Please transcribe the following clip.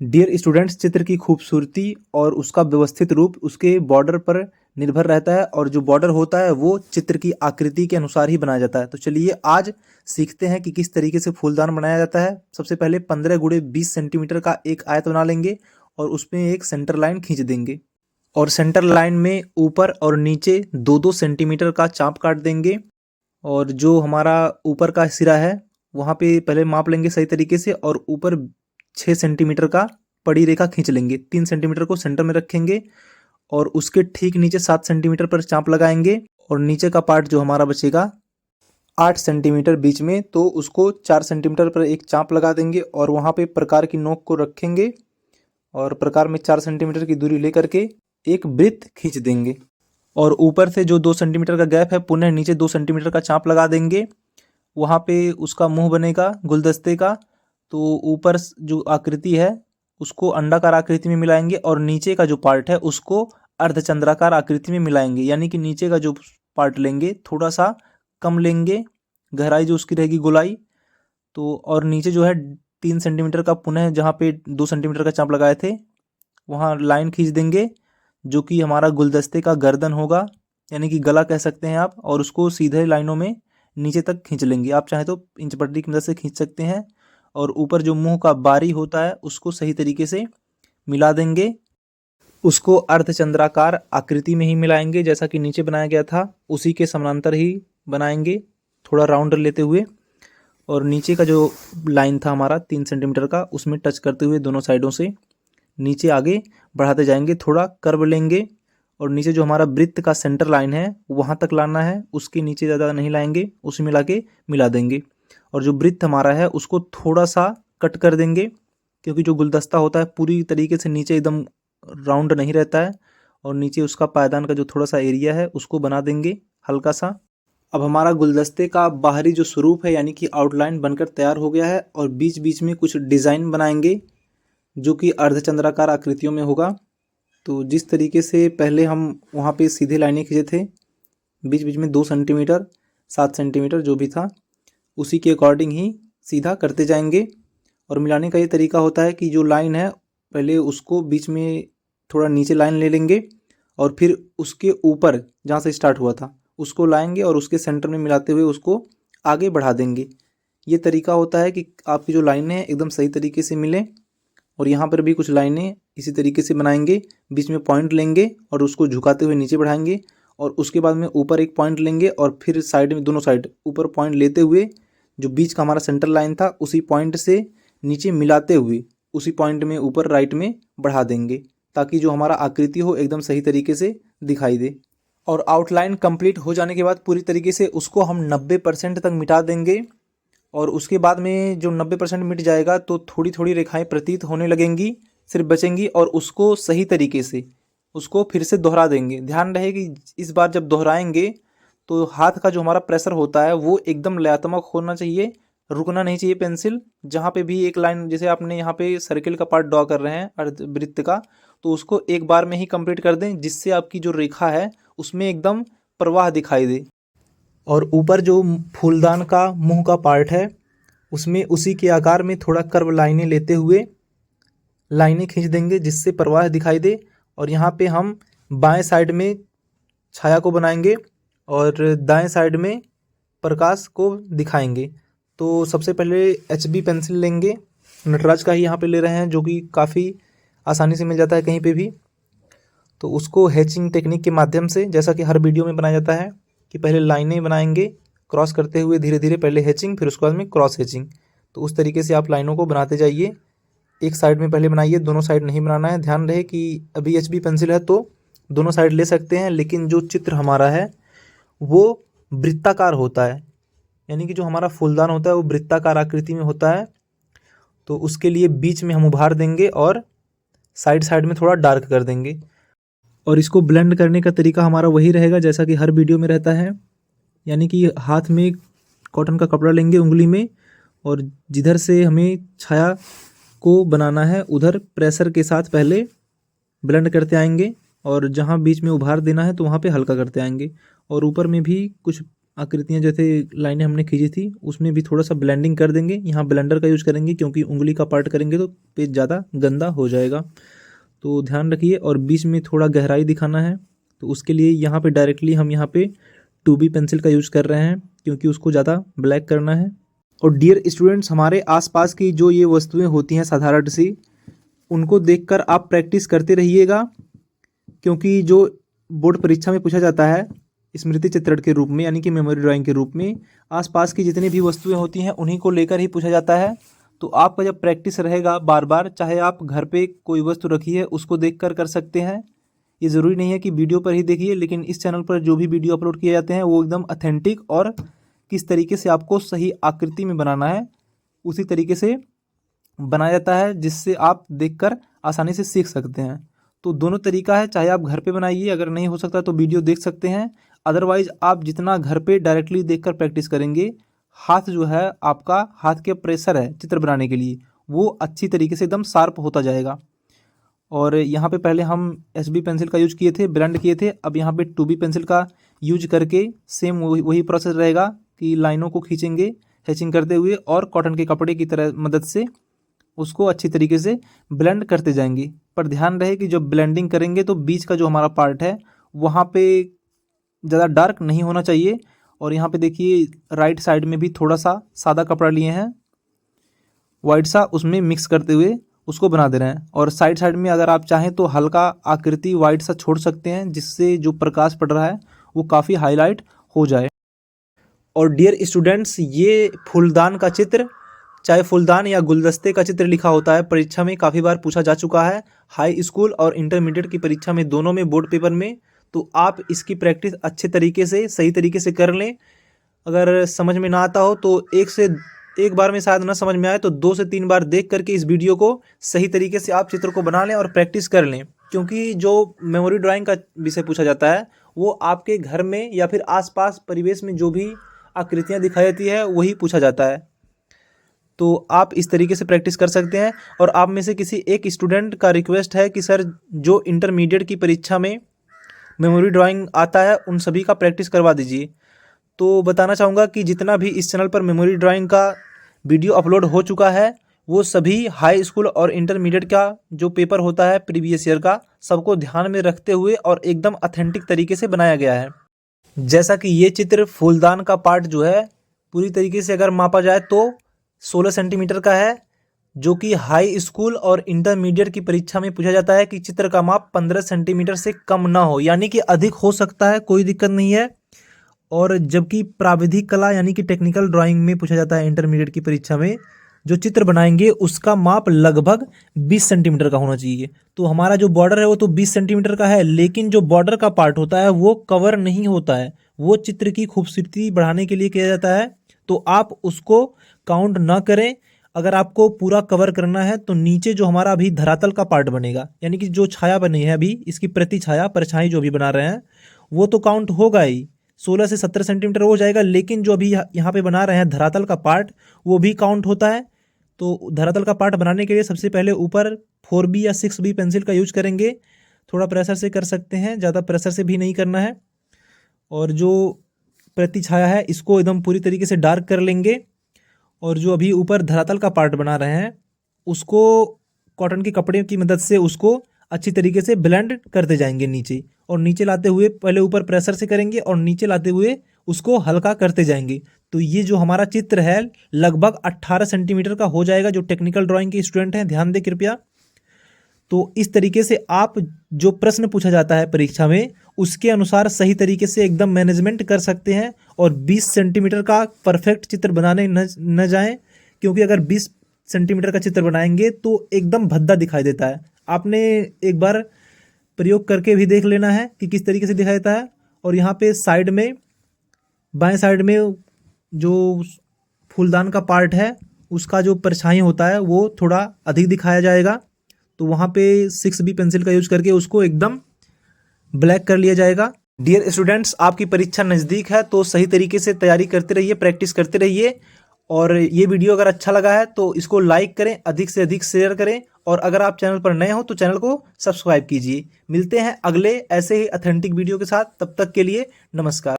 Dear students, चित्र की खूबसूरती और उसका व्यवस्थित रूप उसके बॉर्डर पर निर्भर रहता है और जो बॉर्डर होता है वो चित्र की आकृति के अनुसार ही बनाया जाता है। तो चलिए आज सीखते हैं कि किस तरीके से फूलदान बनाया जाता है। सबसे पहले 15 × 20 सेंटीमीटर का एक आयत बना लेंगे और उसमें एक सेंटर लाइन खींच देंगे और सेंटर लाइन में ऊपर और नीचे 2-2 सेंटीमीटर का चाप काट देंगे। और जो हमारा ऊपर का सिरा है वहाँ पे पहले माप लेंगे सही तरीके से और ऊपर 6 सेंटीमीटर का पड़ी रेखा खींच लेंगे। 3 सेंटीमीटर को सेंटर में रखेंगे और उसके ठीक नीचे 7 सेंटीमीटर पर चाप लगाएंगे और नीचे का पार्ट जो हमारा बचेगा 8 सेंटीमीटर बीच में, तो उसको 4 सेंटीमीटर पर एक चाप लगा देंगे और वहाँ पे प्रकार की नोक को रखेंगे और प्रकार में 4 सेंटीमीटर की दूरी लेकर के एक वृत्त खींच देंगे और ऊपर से जो 2 सेंटीमीटर का गैप है पुनः नीचे 2 सेंटीमीटर का चाप लगा देंगे। वहाँ पे उसका मुंह बनेगा गुलदस्ते का। तो ऊपर जो आकृति है उसको अंडाकार आकृति में मिलाएंगे और नीचे का जो पार्ट है उसको अर्धचंद्राकार आकृति में मिलाएंगे, यानी कि नीचे का जो पार्ट लेंगे थोड़ा सा कम लेंगे, गहराई जो उसकी रहेगी गोलाई। तो और नीचे जो है 3 सेंटीमीटर का पुनः जहाँ पे 2 सेंटीमीटर का चाप लगाए थे वहाँ लाइन खींच देंगे जो कि हमारा गुलदस्ते का गर्दन होगा, यानी कि गला कह सकते हैं आप। और उसको सीधे लाइनों में नीचे तक खींच लेंगे। आप चाहें तो इंच पट्टी की मदद से खींच सकते हैं और ऊपर जो मुंह का बारी होता है उसको सही तरीके से मिला देंगे। उसको अर्धचंद्राकार आकृति में ही मिलाएंगे, जैसा कि नीचे बनाया गया था उसी के समानांतर ही बनाएंगे, थोड़ा राउंड लेते हुए। और नीचे का जो लाइन था हमारा 3 सेंटीमीटर का उसमें टच करते हुए दोनों साइडों से नीचे आगे बढ़ाते जाएंगे, थोड़ा कर्व लेंगे और नीचे जो हमारा वृत्त का सेंटर लाइन है वहाँ तक लाना है, उसके नीचे ज़्यादा नहीं लाएंगे, उसे मिला देंगे। और जो वृत्त हमारा है उसको थोड़ा सा कट कर देंगे, क्योंकि जो गुलदस्ता होता है पूरी तरीके से नीचे एकदम राउंड नहीं रहता है और नीचे उसका पायदान का जो थोड़ा सा एरिया है उसको बना देंगे हल्का सा। अब हमारा गुलदस्ते का बाहरी जो स्वरूप है यानी कि आउटलाइन बनकर तैयार हो गया है और बीच बीच में कुछ डिज़ाइन बनाएंगे जो कि अर्धचंद्राकार आकृतियों में होगा। तो जिस तरीके से पहले हम वहाँ पे सीधे लाइनें खींचे थे, बीच बीच में 2 सेंटीमीटर 7 सेंटीमीटर जो भी था उसी के अकॉर्डिंग ही सीधा करते जाएंगे। और मिलाने का ये तरीका होता है कि जो लाइन है पहले उसको बीच में थोड़ा नीचे लाइन ले लेंगे और फिर उसके ऊपर जहाँ से स्टार्ट हुआ था उसको लाएंगे और उसके सेंटर में मिलाते हुए उसको आगे बढ़ा देंगे। ये तरीका होता है कि आपकी जो लाइनें हैं एकदम सही तरीके से मिलें। और यहाँ पर भी कुछ लाइनें इसी तरीके से बनाएंगे, बीच में पॉइंट लेंगे और उसको झुकाते हुए नीचे बढ़ाएंगे और उसके बाद में ऊपर एक पॉइंट लेंगे और फिर साइड में दोनों साइड ऊपर पॉइंट लेते हुए जो बीच का हमारा सेंटर लाइन था उसी पॉइंट से नीचे मिलाते हुए उसी पॉइंट में ऊपर राइट में बढ़ा देंगे, ताकि जो हमारा आकृति हो एकदम सही तरीके से दिखाई दे। और आउटलाइन कंप्लीट हो जाने के बाद पूरी तरीके से उसको हम 90% तक मिटा देंगे और उसके बाद में जो 90% मिट जाएगा तो थोड़ी थोड़ी रेखाएं प्रतीत होने लगेंगी, सिर्फ बचेंगी और उसको सही तरीके से उसको फिर से दोहरा देंगे। ध्यान रहे कि इस बार जब दोहराएंगे तो हाथ का जो हमारा प्रेशर होता है वो एकदम लयात्मक होना चाहिए, रुकना नहीं चाहिए पेंसिल। जहाँ पे भी एक लाइन, जैसे आपने यहाँ पे सर्किल का पार्ट ड्रॉ कर रहे हैं अर्धवृत्त का, तो उसको एक बार में ही कंप्लीट कर दें जिससे आपकी जो रेखा है उसमें एकदम प्रवाह दिखाई दे। और ऊपर जो फूलदान का मुंह का पार्ट है उसमें उसी के आकार में थोड़ा कर्व लाइनें लेते हुए लाइनें खींच देंगे जिससे प्रवाह दिखाई दे। और यहाँ पे हम बाएं साइड में छाया को बनाएंगे और दाएं साइड में प्रकाश को दिखाएंगे। तो सबसे पहले HB पेंसिल लेंगे, नटराज का ही यहाँ पे ले रहे हैं जो कि काफ़ी आसानी से मिल जाता है कहीं पे भी। तो उसको हैचिंग टेक्निक के माध्यम से, जैसा कि हर वीडियो में बनाया जाता है कि पहले लाइनें बनाएंगे क्रॉस करते हुए धीरे धीरे, पहले हैचिंग फिर उसके बाद में क्रॉस हैचिंग। तो उस तरीके से आप लाइनों को बनाते जाइए, एक साइड में पहले बनाइए, दोनों साइड नहीं बनाना है। ध्यान रहे कि अभी HB पेंसिल है तो दोनों साइड ले सकते हैं, लेकिन जो चित्र हमारा है वो वृत्ताकार होता है, यानी कि जो हमारा फूलदान होता है वो वृत्ताकार आकृति में होता है। तो उसके लिए बीच में हम उभार देंगे और साइड साइड में थोड़ा डार्क कर देंगे। और इसको ब्लेंड करने का तरीका हमारा वही रहेगा जैसा कि हर वीडियो में रहता है, यानी कि हाथ में कॉटन का कपड़ा लेंगे उंगली में और जिधर से हमें छाया को बनाना है उधर प्रेशर के साथ पहले ब्लेंड करते आएंगे और जहाँ बीच में उभार देना है तो वहाँ पे हल्का करते आएंगे। और ऊपर में भी कुछ आकृतियाँ जैसे लाइनें हमने खींची थी उसमें भी थोड़ा सा ब्लेंडिंग कर देंगे। यहाँ ब्लेंडर का यूज़ करेंगे क्योंकि उंगली का पार्ट करेंगे तो पेज ज़्यादा गंदा हो जाएगा, तो ध्यान रखिए। और बीच में थोड़ा गहराई दिखाना है, तो उसके लिए यहाँ पे डायरेक्टली हम यहाँ पे 2B पेंसिल का यूज़ कर रहे हैं क्योंकि उसको ज़्यादा ब्लैक करना है। और डियर स्टूडेंट्स, हमारे आसपास की जो ये वस्तुएं होती हैं साधारण सी, उनको देखकर आप प्रैक्टिस करते रहिएगा, क्योंकि जो बोर्ड परीक्षा में पूछा जाता है स्मृति चित्रण के रूप में यानी कि मेमोरी ड्राइंग के रूप में, आसपास की जितनी भी वस्तुएं होती हैं उन्हीं को लेकर ही पूछा जाता है। तो आपका जब प्रैक्टिस रहेगा बार बार, चाहे आप घर पे कोई वस्तु रखी है उसको देखकर कर सकते हैं। ये ज़रूरी नहीं है कि वीडियो पर ही देखिए, लेकिन इस चैनल पर जो भी वीडियो अपलोड किए जाते हैं वो एकदम ऑथेंटिक और किस तरीके से आपको सही आकृति में बनाना है उसी तरीके से बनाया जाता है, जिससे आप देखकर आसानी से सीख सकते हैं। तो दोनों तरीका है, चाहे आप घर पे बनाइए, अगर नहीं हो सकता तो वीडियो देख सकते हैं। अदरवाइज आप जितना घर पे डायरेक्टली देखकर प्रैक्टिस करेंगे, हाथ जो है आपका, हाथ के प्रेशर है चित्र बनाने के लिए, वो अच्छी तरीके से एकदम शार्प होता जाएगा। और यहाँ पे पहले हम HB पेंसिल का यूज किए थे, ब्लेंड किए थे। अब यहाँ पे 2B पेंसिल का यूज करके सेम वही प्रोसेस रहेगा कि लाइनों को खींचेंगे हैचिंग करते हुए और कॉटन के कपड़े की तरह मदद से उसको अच्छी तरीके से ब्लेंड करते जाएंगे। पर ध्यान रहे कि जब ब्लेंडिंग करेंगे तो बीच का जो हमारा पार्ट है वहाँ पे ज़्यादा डार्क नहीं होना चाहिए। और यहाँ पे देखिए राइट साइड में भी थोड़ा सा सादा कपड़ा लिए हैं वाइट सा, उसमें मिक्स करते हुए उसको बना दे रहे हैं। और साइड साइड में अगर आप चाहें तो हल्का आकृति वाइट सा छोड़ सकते हैं, जिससे जो प्रकाश पड़ रहा है वो काफ़ी हाईलाइट हो जाए। और डियर स्टूडेंट्स, ये फूलदान का चित्र, चाहे फूलदान या गुलदस्ते का चित्र लिखा होता है, परीक्षा में काफ़ी बार पूछा जा चुका है, हाई स्कूल और इंटरमीडिएट की परीक्षा में, दोनों में बोर्ड पेपर में। तो आप इसकी प्रैक्टिस अच्छे तरीके से सही तरीके से कर लें। अगर समझ में ना आता हो तो एक बार में शायद ना समझ में आए तो 2 से 3 बार देख करके इस वीडियो को सही तरीके से आप चित्र को बना लें और प्रैक्टिस कर लें। क्योंकि जो मेमोरी ड्राइंग का विषय पूछा जाता है वो आपके घर में या फिर आसपास परिवेश में जो भी आकृतियाँ दिखाई जाती है वही पूछा जाता है। तो आप इस तरीके से प्रैक्टिस कर सकते हैं। और आप में से किसी एक स्टूडेंट का रिक्वेस्ट है कि सर जो इंटरमीडिएट की परीक्षा में मेमोरी ड्राइंग आता है उन सभी का प्रैक्टिस करवा दीजिए। तो बताना चाहूँगा कि जितना भी इस चैनल पर मेमोरी ड्राइंग का वीडियो अपलोड हो चुका है वो सभी हाई स्कूल और इंटरमीडिएट का जो पेपर होता है प्रीवियस ईयर का, सबको ध्यान में रखते हुए और एकदम ऑथेंटिक तरीके से बनाया गया है। जैसा कि ये चित्र फूलदान का पार्ट जो है पूरी तरीके से अगर मापा जाए तो 16 सेंटीमीटर का है, जो कि हाई स्कूल और इंटरमीडिएट की परीक्षा में पूछा जाता है कि चित्र का माप 15 सेंटीमीटर से कम ना हो, यानी कि अधिक हो सकता है, कोई दिक्कत नहीं है। और जबकि प्राविधिक कला यानी कि टेक्निकल ड्राइंग में पूछा जाता है इंटरमीडिएट की परीक्षा में, जो चित्र बनाएंगे उसका माप लगभग 20 सेंटीमीटर का होना चाहिए। तो हमारा जो बॉर्डर है वो तो 20 सेंटीमीटर का है, लेकिन जो बॉर्डर का पार्ट होता है वो कवर नहीं होता है, वो चित्र की खूबसूरती बढ़ाने के लिए किया जाता है। तो आप उसको काउंट ना करें। अगर आपको पूरा कवर करना है तो नीचे जो हमारा अभी धरातल का पार्ट बनेगा, यानी कि जो छाया बनी है अभी, इसकी प्रति छाया परछाई जो भी बना रहे हैं वो तो काउंट होगा ही, 16 से 17 सेंटीमीटर हो जाएगा। लेकिन जो अभी यहाँ पे बना रहे हैं धरातल का पार्ट, वो भी काउंट होता है। तो धरातल का पार्ट बनाने के लिए सबसे पहले ऊपर 4B या 6B पेंसिल का यूज करेंगे। थोड़ा प्रेशर से कर सकते हैं, ज़्यादा प्रेशर से भी नहीं करना है। और जो प्रति छाया है इसको एकदम पूरी तरीके से डार्क कर लेंगे। और जो अभी ऊपर धरातल का पार्ट बना रहे हैं उसको कॉटन के कपड़े की मदद से उसको अच्छी तरीके से ब्लेंड करते जाएंगे नीचे। और नीचे लाते हुए पहले ऊपर प्रेशर से करेंगे और नीचे लाते हुए उसको हल्का करते जाएंगे। तो ये जो हमारा चित्र है लगभग 18 सेंटीमीटर का हो जाएगा। जो टेक्निकल ड्राइंग के स्टूडेंट हैं ध्यान दें कृपया। तो इस तरीके से आप जो प्रश्न पूछा जाता है परीक्षा में उसके अनुसार सही तरीके से एकदम मैनेजमेंट कर सकते हैं। और 20 सेंटीमीटर का परफेक्ट चित्र बनाने न जाएं, क्योंकि अगर 20 सेंटीमीटर का चित्र बनाएंगे तो एकदम भद्दा दिखाई देता है। आपने एक बार प्रयोग करके भी देख लेना है कि किस तरीके से दिखाई देता है। और यहाँ पे साइड में, बाएं साइड में जो फूलदान का पार्ट है उसका जो परछाई होता है वो थोड़ा अधिक दिखाया जाएगा। तो वहाँ पे 6B पेंसिल का यूज करके उसको एकदम ब्लैक कर लिया जाएगा। डियर स्टूडेंट्स, आपकी परीक्षा नज़दीक है तो सही तरीके से तैयारी करते रहिए, प्रैक्टिस करते रहिए। और ये वीडियो अगर अच्छा लगा है तो इसको लाइक करें, अधिक से अधिक शेयर करें। और अगर आप चैनल पर नए हो तो चैनल को सब्सक्राइब कीजिए। मिलते हैं अगले ऐसे ही ऑथेंटिक वीडियो के साथ, तब तक के लिए नमस्कार।